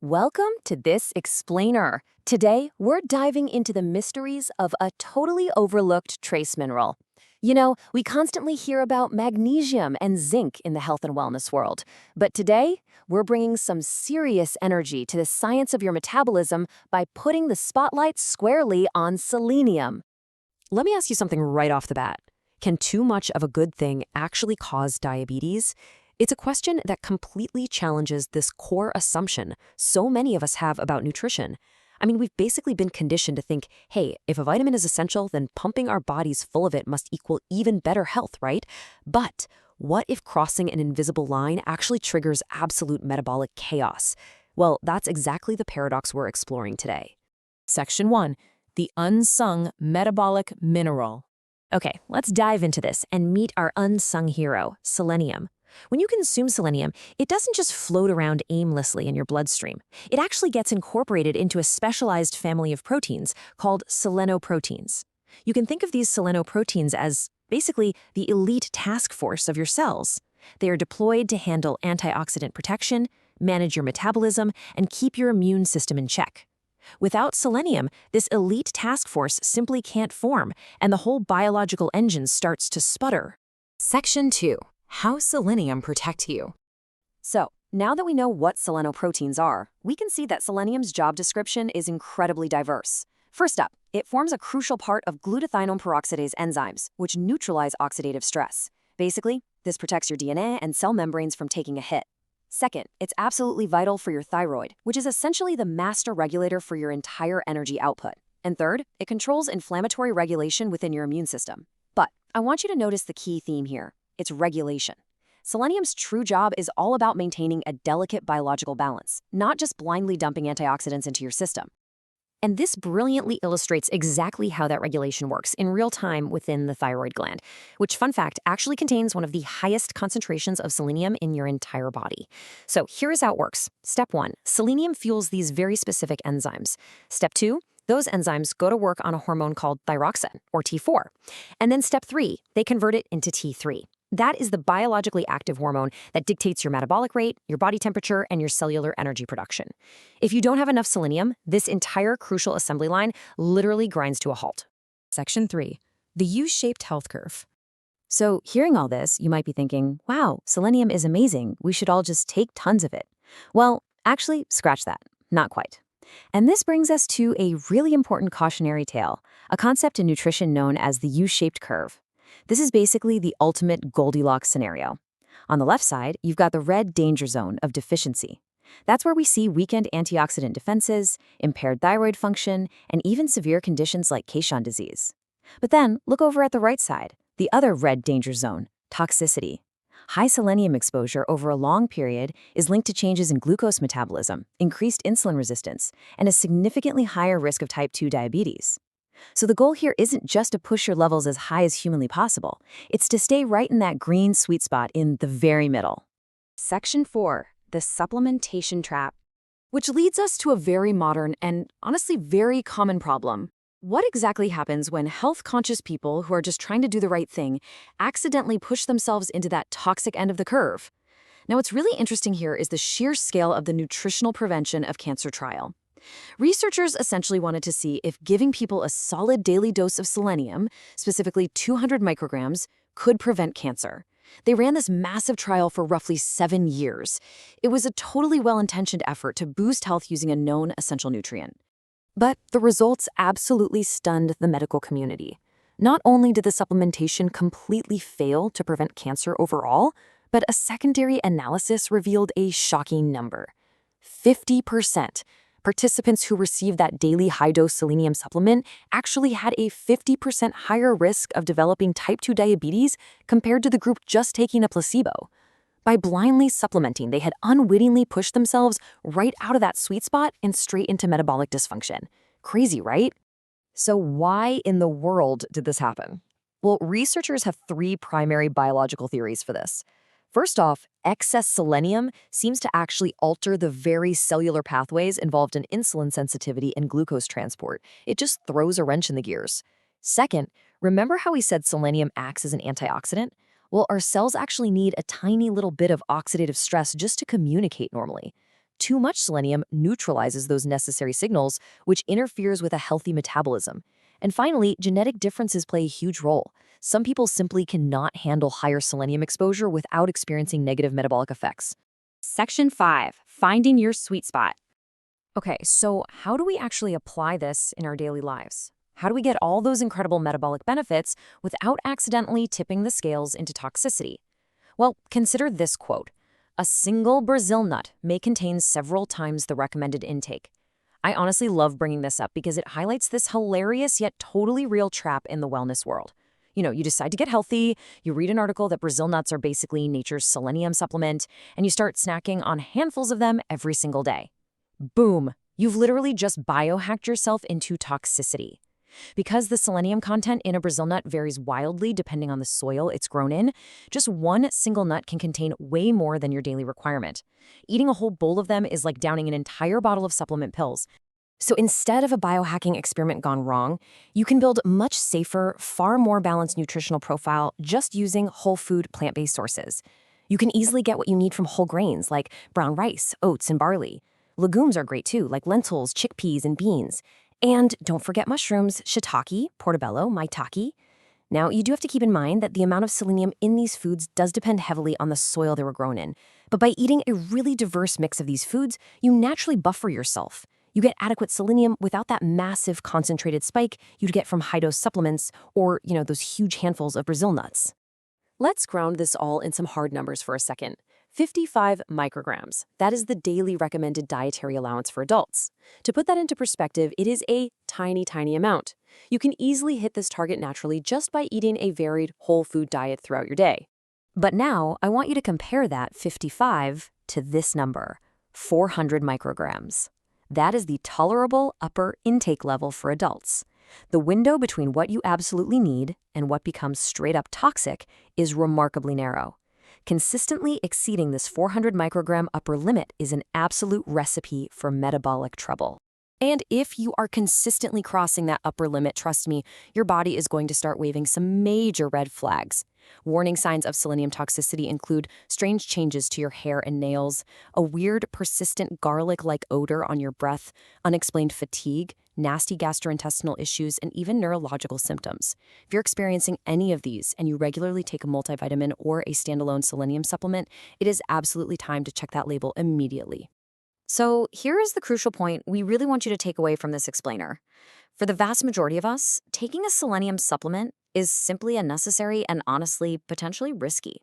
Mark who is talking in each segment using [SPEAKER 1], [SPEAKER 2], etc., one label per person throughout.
[SPEAKER 1] Welcome to this explainer. Today, we're diving into the mysteries of a totally overlooked trace mineral. We constantly hear about magnesium and zinc in the health and wellness world. But today, we're bringing some serious energy to the science of your metabolism by putting the spotlight squarely on selenium.
[SPEAKER 2] Let me ask you something right off the bat. Can too much of a good thing actually cause diabetes? It's a question that completely challenges this core assumption so many of us have about nutrition. I mean, we've basically been conditioned to think, hey, if a vitamin is essential, then pumping our bodies full of it must equal even better health, right? But what if crossing an invisible line actually triggers absolute metabolic chaos? Well, that's exactly the paradox we're exploring today.
[SPEAKER 3] Section 1. The unsung metabolic mineral.
[SPEAKER 2] Okay, let's dive into this and meet our unsung hero, selenium. When you consume selenium, it doesn't just float around aimlessly in your bloodstream. It actually gets incorporated into a specialized family of proteins called selenoproteins. You can think of these selenoproteins as basically the elite task force of your cells. They are deployed to handle antioxidant protection, manage your metabolism, and keep your immune system in check. Without selenium, this elite task force simply can't form, and the whole biological engine starts to sputter.
[SPEAKER 3] Section 2. How selenium protect you.
[SPEAKER 1] So, now that we know what selenoproteins are, we can see that selenium's job description is incredibly diverse. First up, it forms a crucial part of glutathione peroxidase enzymes, which neutralize oxidative stress. Basically, this protects your DNA and cell membranes from taking a hit. Second, it's absolutely vital for your thyroid, which is essentially the master regulator for your entire energy output. And third, it controls inflammatory regulation within your immune system. But I want you to notice the key theme here. It's regulation. Selenium's true job is all about maintaining a delicate biological balance, not just blindly dumping antioxidants into your system. And this brilliantly illustrates exactly how that regulation works in real time within the thyroid gland, which, fun fact, actually contains one of the highest concentrations of selenium in your entire body. So here is how it works. Step 1, selenium fuels these very specific enzymes. Step 2, those enzymes go to work on a hormone called thyroxine, or T4. And then step 3, they convert it into T3. That is the biologically active hormone that dictates your metabolic rate, your body temperature, and your cellular energy production. If you don't have enough selenium, this entire crucial assembly line literally grinds to a halt.
[SPEAKER 3] Section 3. The U-shaped health curve.
[SPEAKER 1] So, hearing all this, you might be thinking, wow, selenium is amazing. We should all just take tons of it. Well, actually, scratch that. Not quite. And this brings us to a really important cautionary tale, a concept in nutrition known as the U-shaped curve. This is basically the ultimate Goldilocks scenario. On the left side, you've got the red danger zone of deficiency. That's where we see weakened antioxidant defenses, impaired thyroid function, and even severe conditions like Caisson disease. But then, look over at the right side, the other red danger zone, toxicity. High selenium exposure over a long period is linked to changes in glucose metabolism, increased insulin resistance, and a significantly higher risk of type 2 diabetes. So the goal here isn't just to push your levels as high as humanly possible. It's to stay right in that green sweet spot in the very middle.
[SPEAKER 2] Section 4. The supplementation trap.
[SPEAKER 1] Which leads us to a very modern and honestly very common problem. What exactly happens when health-conscious people who are just trying to do the right thing accidentally push themselves into that toxic end of the curve? Now, what's really interesting here is the sheer scale of the nutritional prevention of cancer trial. Researchers essentially wanted to see if giving people a solid daily dose of selenium, specifically 200 micrograms, could prevent cancer. They ran this massive trial for roughly 7 years. It was a totally well-intentioned effort to boost health using a known essential nutrient. But the results absolutely stunned the medical community. Not only did the supplementation completely fail to prevent cancer overall, but a secondary analysis revealed a shocking number: 50%. Participants who received that daily high-dose selenium supplement actually had a 50% higher risk of developing type 2 diabetes compared to the group just taking a placebo. By blindly supplementing, they had unwittingly pushed themselves right out of that sweet spot and straight into metabolic dysfunction. Crazy, right? So why in the world did this happen? Well, researchers have 3 primary biological theories for this. First off, excess selenium seems to actually alter the very cellular pathways involved in insulin sensitivity and glucose transport. It just throws a wrench in the gears. Second, remember how we said selenium acts as an antioxidant? Well, our cells actually need a tiny little bit of oxidative stress just to communicate normally.
[SPEAKER 2] too much selenium neutralizes those necessary signals, which interferes with a healthy metabolism. And finally, genetic differences play a huge role. Some people simply cannot handle higher selenium exposure without experiencing negative metabolic effects.
[SPEAKER 1] Section 5. Finding your sweet spot. Okay, so how do we actually apply this in our daily lives? How do we get all those incredible metabolic benefits without accidentally tipping the scales into toxicity? Well, consider this quote. A single Brazil nut may contain several times the recommended intake. I honestly love bringing this up because it highlights this hilarious yet totally real trap in the wellness world. You decide to get healthy, you read an article that Brazil nuts are basically nature's selenium supplement, and you start snacking on handfuls of them every single day. Boom! You've literally just biohacked yourself into toxicity. Because the selenium content in a Brazil nut varies wildly depending on the soil it's grown in, just one single nut can contain way more than your daily requirement. Eating a whole bowl of them is like downing an entire bottle of supplement pills. So instead of a biohacking experiment gone wrong, you can build a much safer, far more balanced nutritional profile just using whole food plant-based sources. You can easily get what you need from whole grains like brown rice, oats, and barley. Legumes are great too, like lentils, chickpeas, and beans. And don't forget mushrooms, shiitake, portobello, maitake. Now, you do have to keep in mind that the amount of selenium in these foods does depend heavily on the soil they were grown in. But by eating a really diverse mix of these foods, you naturally buffer yourself. You get adequate selenium without that massive concentrated spike you'd get from high-dose supplements or, those huge handfuls of Brazil nuts. Let's ground this all in some hard numbers for a second. 55 micrograms. That is the daily recommended dietary allowance for adults. To put that into perspective, it is a tiny, tiny amount. You can easily hit this target naturally just by eating a varied whole food diet throughout your day. But now, I want you to compare that 55 to this number, 400 micrograms. That is the tolerable upper intake level for adults. The window between what you absolutely need and what becomes straight up toxic is remarkably narrow. Consistently exceeding this 400 microgram upper limit is an absolute recipe for metabolic trouble. And if you are consistently crossing that upper limit, trust me, your body is going to start waving some major red flags. Warning signs of selenium toxicity include strange changes to your hair and nails, a weird, persistent garlic-like odor on your breath, unexplained fatigue, nasty gastrointestinal issues, and even neurological symptoms. If you're experiencing any of these and you regularly take a multivitamin or a standalone selenium supplement, it is absolutely time to check that label immediately. So here is the crucial point we really want you to take away from this explainer. For the vast majority of us, taking a selenium supplement is simply unnecessary and honestly, potentially risky.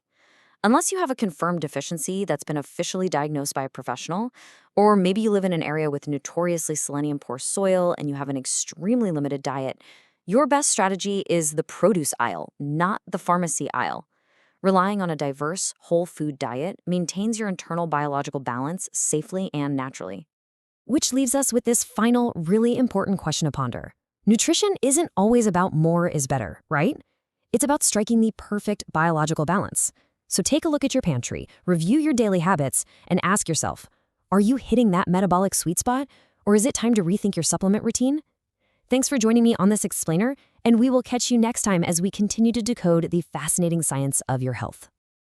[SPEAKER 1] Unless you have a confirmed deficiency that's been officially diagnosed by a professional, or maybe you live in an area with notoriously selenium-poor soil and you have an extremely limited diet, your best strategy is the produce aisle, not the pharmacy aisle. Relying on a diverse, whole food diet maintains your internal biological balance safely and naturally. Which leaves us with this final, really important question to ponder. Nutrition isn't always about more is better, right? It's about striking the perfect biological balance. So take a look at your pantry, review your daily habits, and ask yourself, are you hitting that metabolic sweet spot, or is it time to rethink your supplement routine? Thanks for joining me on this explainer, and we will catch you next time as we continue to decode the fascinating science of your health.